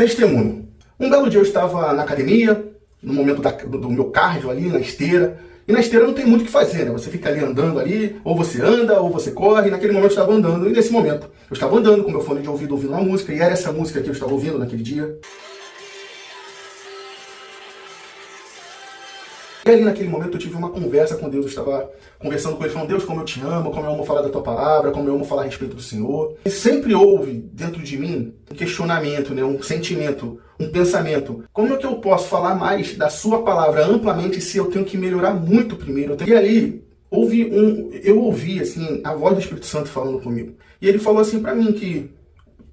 Testemunho. Um belo dia eu estava na academia, no momento do meu cardio ali, na esteira. E na esteira não tem muito o que fazer, né? Você fica ali andando ali, ou você anda, ou você corre. E naquele momento eu estava andando. E nesse momento eu estava andando com meu fone de ouvido, ouvindo uma música. E era essa música que eu estava ouvindo naquele dia. E ali naquele momento eu tive uma conversa com Deus, eu estava conversando com Ele, falando: Deus, como eu te amo, como eu amo falar da Tua Palavra, como eu amo falar a respeito do Senhor. E sempre houve dentro de mim um questionamento, né, um sentimento, um pensamento. Como é que eu posso falar mais da Sua Palavra amplamente se eu tenho que melhorar muito primeiro? E ali eu ouvi assim, a voz do Espírito Santo falando comigo. E Ele falou assim para mim que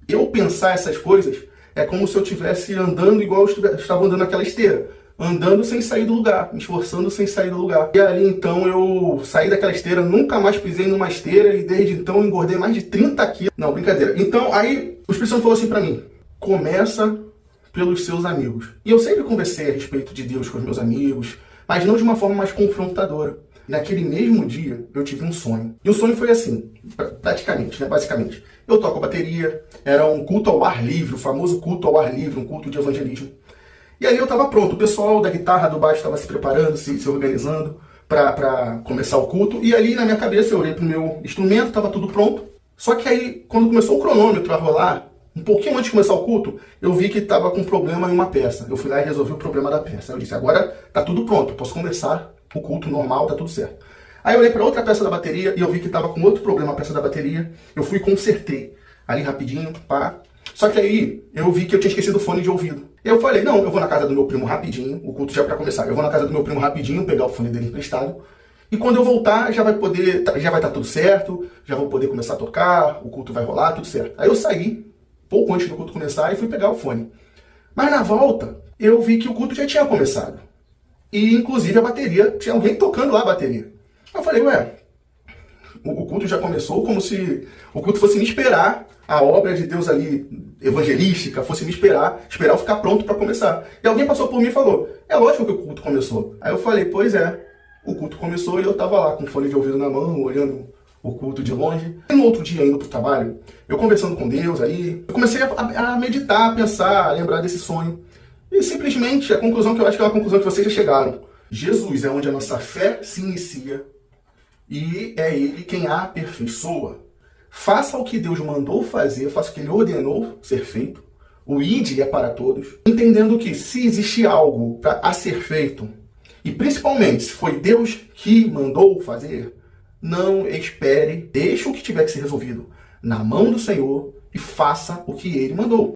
eu pensar essas coisas é como se eu estivesse andando igual eu estava andando naquela esteira. Andando sem sair do lugar, me esforçando sem sair do lugar. E ali então eu saí daquela esteira, nunca mais pisei numa esteira e desde então eu engordei mais de 30 quilos. Não, brincadeira. Então aí o Espírito Santo falou assim pra mim: começa pelos seus amigos. E eu sempre conversei a respeito de Deus com os meus amigos, mas não de uma forma mais confrontadora. Naquele mesmo dia eu tive um sonho. E o sonho foi assim, praticamente, né, basicamente. Eu toco bateria, era um culto ao ar livre, o famoso culto ao ar livre, um culto de evangelismo. E aí eu estava pronto, o pessoal da guitarra, do baixo estava se preparando, se organizando para começar o culto. E ali na minha cabeça eu olhei para o meu instrumento, estava tudo pronto. Só que aí, quando começou o cronômetro a rolar, um pouquinho antes de começar o culto, eu vi que estava com problema em uma peça. Eu fui lá e resolvi o problema da peça. Eu disse: agora está tudo pronto, posso começar o culto normal, está tudo certo. Aí eu olhei para outra peça da bateria e eu vi que estava com outro problema a peça da bateria. Eu fui e consertei ali rapidinho, pá. Só que aí eu vi que eu tinha esquecido o fone de ouvido. Eu falei: não, eu vou na casa do meu primo rapidinho, o culto já é pra começar. Eu vou na casa do meu primo rapidinho, pegar o fone dele emprestado. E quando eu voltar, já vai estar tudo certo, já vou poder começar a tocar, o culto vai rolar, tudo certo. Aí eu saí, pouco antes do culto começar, e fui pegar o fone. Mas na volta, eu vi que o culto já tinha começado. E inclusive a bateria, tinha alguém tocando lá a bateria. Eu falei: ué, o culto já começou como se o culto fosse me esperar, a obra de Deus ali, evangelística, fosse me esperar eu ficar pronto para começar. E alguém passou por mim e falou: é lógico que o culto começou. Aí eu falei: pois é, o culto começou e eu estava lá com o fone de ouvido na mão, olhando o culto de longe. E no outro dia, indo para o trabalho, eu conversando com Deus aí, eu comecei a meditar, a pensar, a lembrar desse sonho. E simplesmente a conclusão que eu acho que é uma conclusão que vocês já chegaram: Jesus é onde a nossa fé se inicia e é Ele quem a aperfeiçoa. Faça o que Deus mandou fazer, faça o que Ele ordenou ser feito. O ide é para todos. Entendendo que se existe algo a ser feito, e principalmente se foi Deus que mandou fazer, não espere, deixe o que tiver que ser resolvido na mão do Senhor e faça o que Ele mandou.